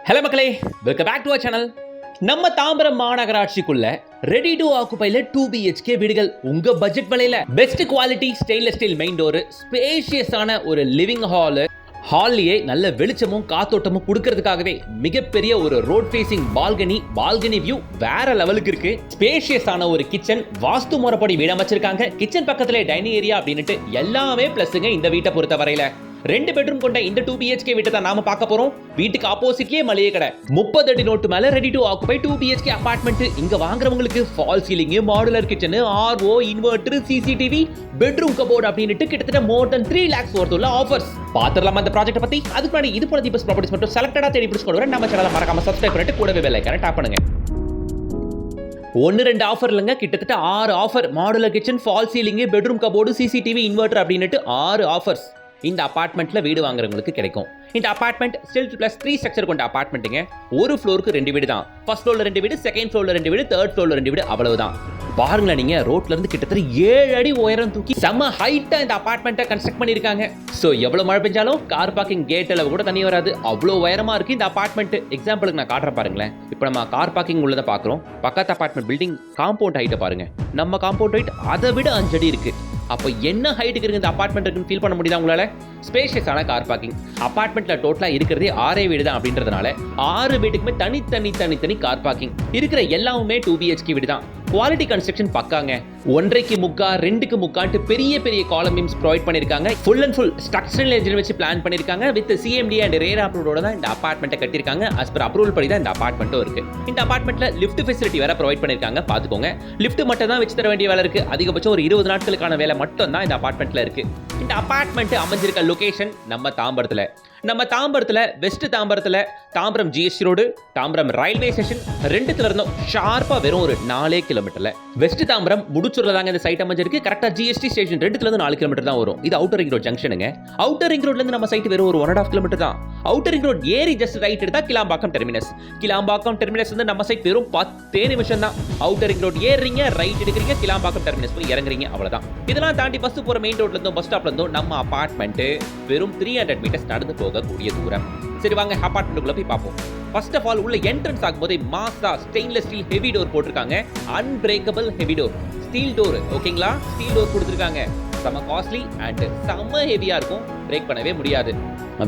Hello மக்களே, welcome back to our channel. நம்ம தாம்பரம் மாநகராட்சிக்குள்ள ரெடி டு ஆக்குபைல 2 BHK வீடுகள் உங்க பட்ஜெட் விலையில best quality stainless steel main door, ஸ்பேஷியஸான ஒரு லிவிங் ஹால்லேயே நல்ல வெளிச்சமும் காத்தோட்டமும் கொடுக்கறதுக்காகவே மிகப்பெரிய ஒரு ரோட் ஃபேசிங் பால்கனி வியூ வேற லெவலுக்கு இருக்கு. ஸ்பேஷியஸான ஒரு கிச்சன், வாஸ்து முறைப்படி வீடு அமைச்சிருக்காங்க. கிச்சன் பக்கத்திலே டைனிங் ஏரியா அப்படின்னுட்டு எல்லாமே பிளஸ்ங்க. இந்த வீட்டை பொறுத்த வரையில 2 பெட்ரூம் கொண்ட இந்த 2 BHK வீட்டை தான் நாம பார்க்க போறோம். வீட்டுக்கு ஆப்போசிட்லயே மளிகை கடை, 30 அடி நோட்டு மேல ready to occupy 2 BHK apartment. இங்க வாங்குறவங்களுக்கு fall ceiling, modular kitchen, RO, inverter, CCTV, bedroom cupboard அப்படின்னுட்டு கிட்டத்தட்ட மோர் தென் 3 lakhs worth உள்ள ஆஃபர்ஸ். பாத்துறலாமா இந்த ப்ராஜெக்ட் பத்தி? அதுக்கு முன்னாடி இது போல தீபஸ் ப்ராப்பர்ட்டிஸ் மட்டும் செலக்டடா தேடி பிடிச்சு கொண்டு வர நம்ம சேனலை மறக்காம சப்ஸ்கிரைப் பண்ணிட்டு கூடவே பெல் ஐகானை டாப் பண்ணுங்க. 1-2 ஆஃபர் இல்லைங்க, கிட்டத்தட்ட 6 offer. Modular kitchen, fall ceiling, bedroom cupboard, CCTV, inverter அப்படின்னுட்டு 6 ஆஃபர்ஸ் இந்த அபார்ட்மெண்ட்ல வீடு வாங்குறவங்களுக்கு கிடைக்கும். இந்த அபார்ட்மெண்ட் ஸ்டில் பிளஸ் 3 ஸ்ட்ரக்சர் கொண்ட அபார்ட்மெண்ட்டுங்க. ஒரு ஃப்ளோருக்கு 2 வீடு தான். ஃபர்ஸ்ட் ஃப்ளோர்ல 2 வீடு, செகண்ட் ஃப்ளோர்ல 2 வீடு, தேர்ட் ஃப்ளோர்ல 2 வீடு, அவ்வளவுதான். பாருங்களேன், நீங்க ரோட்ல இருந்து கிட்டத்தட்ட 7 அடி உயரம் தூக்கி செம்ம ஹைட்டா இந்த அபார்ட்மெண்ட்டை கன்ஸ்ட்ரக்ட் பண்ணிருக்காங்க. சோ எவ்வளவு மழை பெஞ்சாலும் கார் பார்க்கிங் கேட் அளவு கூட தண்ணி வராது, அவ்வளவு உயரமா இருக்கு இந்த அபார்ட்மெண்ட். எக்ஸாம்பிளுக்கு நான் காட்டுறேன் பாருங்களேன். இப்போ நம்ம கார் பார்க்கிங் உள்ளதை பாக்குறோம். பக்கத்து அபார்ட்மெண்ட் பில்டிங் காம்பவுண்ட் ஹைட்டை பாருங்க. நம்ம காம்பவுண்ட் ஹைட் அதை விட 5 அடி இருக்கு. அப்போ என்ன ஹைட்டுக்கு இருக்கு இந்த அபார்ட்மெண்ட் இருக்குன்னு ஃபீல் பண்ண முடியுதா உங்களால? ஸ்பேஷியஸான கார் பார்க்கிங். அபார்ட்மெண்ட்ல டோட்டலா இருக்கிறதே 6 வீடு தான் அப்படின்றதுனால 6 வீட்டுக்குமே தனி கார் பார்க்கிங். இருக்கிற எல்லாமே 2 BHK வீடு தான். Quality construction பக்காங்க. 1.5 முக்கா 2க்கு முக்கான்ட்டு பெரிய காலம் பீம்ஸ் ப்ரொவைட் பண்ணிருக்காங்க. Full and full structural engineer வச்சு பிளான் பண்ணிருக்காங்க. வித் CMD அண்ட் ரேர் அப்ரூவோட தான் இந்த அபார்ட்மெண்ட்டை கட்டிருக்காங்க. as per அப்ரூவல் படி தான் இந்த அபார்ட்மெண்ட்டும் இருக்கு. இந்த அபார்ட்மெண்ட்ல லிஃப்ட் ஃபெசிலிட்டி வேற ப்ரொவைட் பண்ணிருக்காங்க. பாத்துக்கோங்க, லிஃப்ட் மட்டும் தான் வச்சு தர வேண்டிய வேலை இருக்கு. அதிகபட்சம் ஒரு 20 நாட்களுக்கான வேலை மட்டும் தான் இந்த அபார்ட்மெண்ட்ல இருக்கு. இந்த அபார்ட்மெண்ட் அமைஞ்சிருக்க லொகேஷன் நம்ம தாம்பரத்துல வெஸ்ட் தாம்பரத்துல Tambaram GST road, Tambaram railway station ரெண்டுத்துல இருந்தும் ஷார்ப்பா வெறும் ஒரு 4 கிலோமீட்டர்ல. வெஸ்ட் தாம்பரம் முடிச்சூர்ல தாங்க இந்த சைட் அமைஞ்சிருக்கு. கரெக்டா GST ஸ்டேஷன் ரெண்டுத்துல இருந்து 4 கிலோமீட்டர் தான் வரும். இது அவுட்டர் ரிங் ரோட் ஜங்ஷனுங்க. அவுட்டர் ரிங் ரோட்ல இருந்து நம்ம சைட் வெறும் ஒரு 1.5 கிலோமீட்டர் தான். அவுட்டர் ரிங் ரோட் ஏறி ஜஸ்ட் ரைட் எடுத்தா கிளாம்பாக்கம் டெர்மினஸ் வந்து நம்ம சைட் வெறும் 10 நிமிஷம் தான். அவுட்டர் ரிங் ரோட் ஏறீங்க, ரைட் எடுக்கிறீங்க, கிளாம்பாக்கம் டெர்மினஸ் போய் இறங்குறீங்க, அவ்வளவுதான். இதெல்லாம் தாண்டி பஸ் போற மெயின் ரோட்ல இருந்தும் பஸ் ஸ்டாப்ல இருந்தும் நம்ம அபார்ட்மெண்ட் வெறும் 300 மீட்டர்ஸ் நடந்து போகக்கூடிய தூரம். சரி வாங்க அபார்ட்மெண்ட்டுக்குள்ள போய் பார்ப்போம். ஃபர்ஸ்ட் ஆஃப் ஆல் உள்ள என்ட்ரன்ஸ் ஆகும்போது மாசா ஸ்டெயின்லெஸ் ஸ்டீல் ஹெவி டோர் போட்டிருக்காங்க. Unbreakable heavy door, steel door. ஓகேங்களா, ஸ்டீல் டோர் கொடுத்துருக்காங்க. செம காஸ்ட்லி அண்ட் செம ஹெவியா இருக்கும், பிரேக் பண்ணவே முடியாது.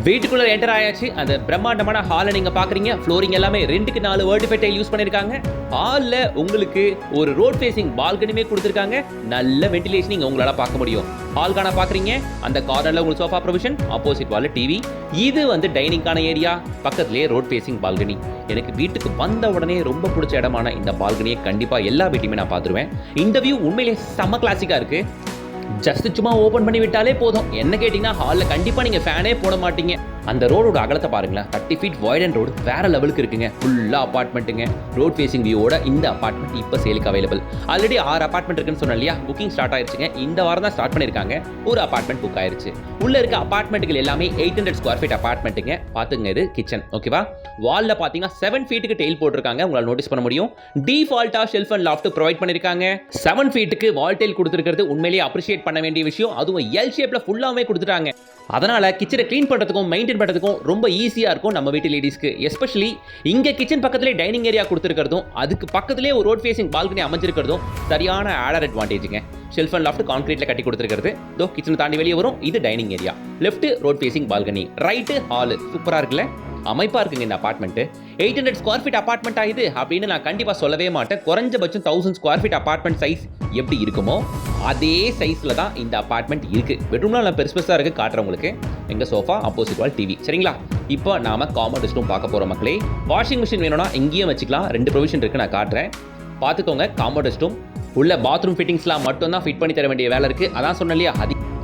வீட்டுக்குள்ள என்டர் ஆயாச்சு. அந்த பிரம்மாண்டமான ஹாலை நீங்க பாக்குறீங்க. ஃப்ளோரிங் எல்லாமே 2க்கு 4 வெர்டிஃபை டைல் யூஸ் பண்ணிருக்காங்க. ஹால்ல உங்களுக்கு ஒரு ரோட் ஃபேசிங் பால்கனியுமே கொடுத்திருக்காங்க. நல்ல வென்டிலேஷன் இங்க உங்களால பார்க்க முடியும். ஹால்கான பாக்குறீங்க. அந்த கார்னர்ல உங்களுக்கு சோஃபா ப்ரொவிஷன், ஆப்போசிட் வால்ல டிவி. இது வந்து டைனிங்கான ஏரியா, பக்கத்துலயே ரோட் ஃபேசிங் பால்கனி. எனக்கு வீட்டுக்கு வந்த உடனே ரொம்ப பிடிச்ச இடமான இந்த பால்கனியை கண்டிப்பா எல்லா வீட்டையுமே நான் பார்த்துருவேன். இந்த வியூ உண்மையிலேயே செம்ம கிளாசிக்கா இருக்கு. ஜஸ்ட் சும்மா ஓபன் பண்ணி விட்டாலே போதும். என்ன கேட்டீங்கன்னா ஹால்ல கண்டிப்பா நீங்க ஃபேனே போட மாட்டீங்க. அந்த ரோடோட அகலத்தை பாருங்களேன். 30 feet வைட் அண்ட் ரோடு வேற லெவலுக்கு இருக்குங்க. ஃபுல்லா அபார்ட்மெண்ட்டுங்க. ரோட் ஃபேசிங் வியூவோட இந்த அபார்ட்மெண்ட் இப்போ சேலுக்கு அவைலபிள். ஆல்ரெடி 6 அபார்ட்மெண்ட் இருக்குன்னு சொன்னேன் இல்லையா? புக்கிங் ஸ்டார்ட் ஆயிருச்சுங்க. இந்த வாரம் தான் ஸ்டார்ட் பண்ணிருக்காங்க. ஒரு அபார்ட்மெண்ட் புக் ஆயிருச்சு. உள்ள இருக்க அபார்ட்மெண்ட்டுகள் எல்லாமே 800 ஸ்கொயர் ஃபீட் அபார்ட்மெண்ட்டுங்க. பாத்துங்க, இது கிச்சன். ஓகேவா? வால்ல பாத்தீங்கன்னா 7 feetக்கு டெயில் போட்டிருக்காங்க. உங்களால நோட்டீஸ் பண்ண முடியும். டிஃபால்ட்டா ஷெல்ஃப் அண்ட் லாஃப்ட் ப்ரொவைட் பண்ணிருக்காங்க. 7 feetக்கு வால் டெயில் கொடுத்திருக்கிறது உண்மையிலேயே அப்ரிஷியேட் பண்ண வேண்டிய விஷயம். அதுவும் எல் ஷேப்ல ஃபுல்லாவே கொடுத்துட்டாங்க. அதனால கிச்சனை க்ளீன் பண்றதுக்கும் மெயின்டைன் பண்றதுக்கும் ரொம்ப ஈஸியா இருக்கும் நம்ம வீட்டு லேடிஸ்க்கு. எஸ்பெஷலி இங்க கிச்சன் பக்கத்திலே டைனிங் ஏரியா கொடுத்திருக்கிறதும் அதுக்கு பக்கத்திலே ஒரு ரோட் ஃபேசிங் பால்கனி அமைஞ்சிருக்கிறதும் சரியான ஆடர் அட்வான்டேஜ்ங்க. ஷெல்ஃப் அண்ட் லாஃப்ட் கான்கிரீட்ல கட்டி கொடுத்திருக்கிறது. தோ கிச்சனை தாண்டி வெளியே வரும். இது dining area. Left road facing balcony, right hall. சூப்பரா இருக்குல்ல? அமைப்பா இருக்குங்க இந்த அபார்ட்மெண்ட். 800 ஸ்கொயர் ஃபீட் அபார்ட்மெண்ட் ஆகுது அப்படின்னு நான் கண்டிப்பா சொல்லவே மாட்டேன். குறைஞ்சபட்சம் 1000 ஸ்கொயர் ஃபீட் அபார்ட்மெண்ட் சைஸ் எப்படி இருக்குமோ அதே சைஸ்ல தான் இந்த அபார்ட்மெண்ட் இருக்கு. பெட்ரூம்லாம் நல்லா பெருசா இருக்கு. காட்டுறேன் உங்களுக்கு. எங்க சோஃபா, ஆப்போசிட் வால் டிவி. சரிங்களா? இப்போ நாம காமன் ரெஸ்ட் ரூம் பார்க்க போறோம் மக்களே. வாஷிங் மிஷின் வேணும்னா இங்கேயும் வச்சுக்கலாம். 2 ப்ரொவிஷன் இருக்கு, நான் காட்டுறேன். பார்த்துக்கோங்க. காமன் ரெஸ்ட் ரூம் உள்ள பாத்ரூம் ஃபிட்டிங்ஸ்லாம் மட்டும் தான் ஃபிட் பண்ணி தர வேண்டிய வேலை இருக்கு. அதான் சொன்னேன் இல்லையா?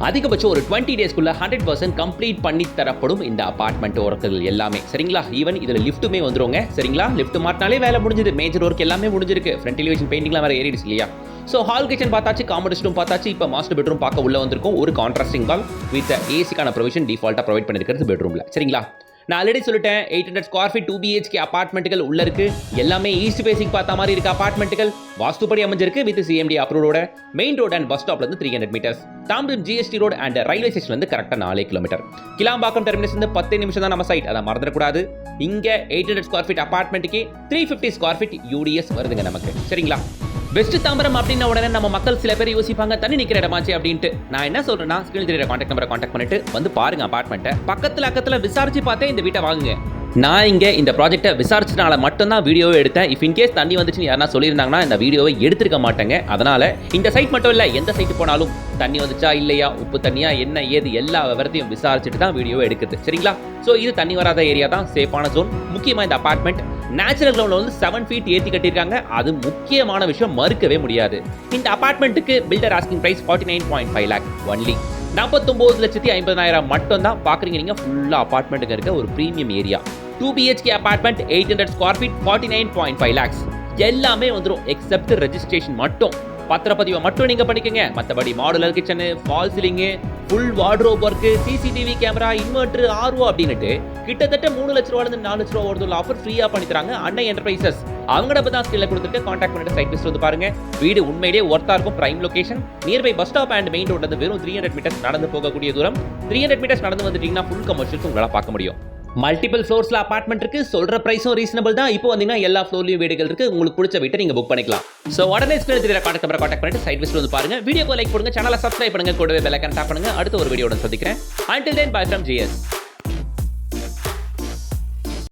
அதிகபட்சம் ஒரு 20 டேஸ்க்குள்ள 100% கம்ப்ளீட் பண்ணி தரப்படும் இந்த அபார்ட்மெண்ட் ஒர்க்குகள் எல்லாமே. சரிங்களா? ஈவன் இதுல லிஃப்ட்டுமே வந்துருங்க. சரிங்களா? லிஃப்ட் மாட்டினாலே வேலை முடிஞ்சது. மேஜர் ஒர்க் எல்லாமே முடிஞ்சிருக்கு. ஃப்ரண்ட் எலிவேஷன் பெயிண்டிங்லாம் வேற ஏறிடுச்சு இல்லையா? ஸோ ஹால் கிச்சன் பார்த்தாச்சு, காமன் ரெஸ்ட் ரூம் பார்த்தாச்சு. இப்போ மாஸ்டர் பெட்ரூம் பார்க்க உள்ள வந்திருக்கும். ஒரு கான்ட்ராஸ்டிங் வால் வித் ஏசிக்கான ப்ரொவிஷன் டிஃபால்ட்டா ப்ரொவைட் பண்ணிருக்கிறது பெட்ரூம்ல. சரிங்களா? நான் ஆல்ரெடி சொல்லிட்டேன் 800 ஸ்கொயர் ஃபீட் 2 BHK அபார்ட்மெண்ட்டுகள் உள்ள இருக்கு. எல்லாமே ஈஸ்ட் ஃபேசிங் பார்த்த மாதிரி இருக்க அபார்ட்மெண்ட்டுகள் வாஸ்துப்படி அமைஞ்சிருக்கு வித் CMD அப்ரூவோட. மெயின் ரோட் அண்ட் பஸ் ஸ்டாப்ல இருந்து 300 meters. Tambaram GST road and railway ஸ்டேஷன்ல இருந்து கரெக்டா 4 கிலோமீட்டர். கிளாம்பாக்கம் டெர்மினஸ் இருந்து 10 நிமிஷம் தான் நம்ம சைட், அதை மறந்துடக்கூடாது. இங்க 800 ஸ்கொயர் ஃபீட் அபார்ட்மெண்ட்டுக்கு 350 ஸ்கொயர் ஃபீட் UDS வருதுங்க நமக்கு. சரிங்களா? வெஸ்ட் தாம்பரம் அப்படின்ன உடனே நம்ம மக்கள் சில பேர் யோசிப்பாங்க தண்ணி நிக்கிற இடமாச்சு அப்படின்ட்டு. நான் என்ன சொல்றேன்னா, ஸ்கிரீன் தெரியுற கான்டாக்ட் நம்பரை கான்டாக்ட் பண்ணிட்டு வந்து பாருங்க அபார்ட்மெண்ட்டை. பக்கத்துல விசாரிச்சு பார்த்தே இந்த வீட்டை வாங்குங்க. நான் இங்கே இந்த ப்ராஜெக்ட்டை விசாரிச்சனால மட்டும்தான் வீடியோவை எடுத்தேன். இஃப் இன்கேஸ் தண்ணி வந்துச்சுன்னு யாரா சொல்லியிருந்தாங்கன்னா இந்த வீடியோவை எடுத்திருக்க மாட்டேங்க. அதனால இந்த சைட் மட்டும் இல்லை, எந்த சைட்டு போனாலும் தண்ணி வந்துச்சா இல்லையா, உப்பு தண்ணியா, என்ன ஏது எல்லா விவரத்தையும் விசாரிச்சுட்டு தான் வீடியோவை எடுக்குது. சரிங்களா? ஸோ இது தண்ணி வராத ஏரியா தான், சேஃபான ஜோன். முக்கியமாக இந்த அபார்ட்மெண்ட் நேச்சுரல் கிரவுண்ட்ல வந்து 7 ஃபீட் ஏற்றி கட்டியிருக்காங்க. அது முக்கியமான விஷயம், மறுக்கவே முடியாது. இந்த அபார்ட்மெண்ட்டுக்கு builder asking price 49.5 lakh only. 49,50,000 மட்டும் தான் பாக்குறீங்க நீங்க. ஃபுல்லா அபார்ட்மெண்ட்டுக்கு இருக்க ஒரு premium area. 2 BHK apartment 800 square feet 49.5 lakhs. எல்லாமே வந்துடும் எக்ஸப்ட் ரெஜிஸ்ட்ரேஷன் மட்டும். பத்திரப்பதிவை மட்டும் நீங்க பண்ணிக்கங்க. மற்றபடி modular kitchen, fall ceiling, full wardrobe work, CCTV camera, inverter, RO அப்படின்னுட்டு கிட்டத்தட்ட 3 லட்ச ரூபாயிலிருந்து 4 லட்ச ரூபா ஒரு ஆஃபர் ஃப்ரீயா பண்ணி தராங்க அன்னை என்டர்பிரைசஸ். அவங்கள தான் ஸ்கில்ல கொடுத்துட்டு கான்டாக்ட் பண்ணிட்டு சைட் விசிட் வந்து பாருங்க. வீடு உண்மையிலேயே ஒர்த்தா இருக்கும். Prime location, nearby bus stop and main ரோட்ல வெறும் 300 மீட்டர்ஸ் நடந்து போகக்கூடிய தூரம். 300 மீட்டர்ஸ் நடந்து வந்துட்டீங்கன்னா ஃபுல் கமர்ஷியல்ஸ் உங்களால பார்க்க முடியும். மல்டிபிள் ஃப்ளோர்ஸ்ல அபார்ட்மெண்ட் இருக்கு. சொல்ற பிரைஸும் ரீசனபிள் தான். இப்போ வந்தீங்கன்னா எல்லா ஃப்ளோர்லயும் வீடுகள் இருக்கு. உங்களுக்கு பிடிச்ச வீட்டை நீங்க புக் பண்ணிக்கலாம். சோ உடனே ஸ்கிரீன்ல தெரியற கான்டாக்ட் நம்பரை கான்டாக்ட் பண்ணிட்டு சைட் விசிட் வந்து பாருங்க. வீடியோக்கு லைக் பண்ணுங்க, சேனலை சப்ஸ்கிரைப் பண்ணுங்க, கூடவே பெல் ஐகான் டாப் பண்ணுங்க. அடுத்த ஒரு வீடியோட சந்திக்கிறேன். Until then, bye from GS.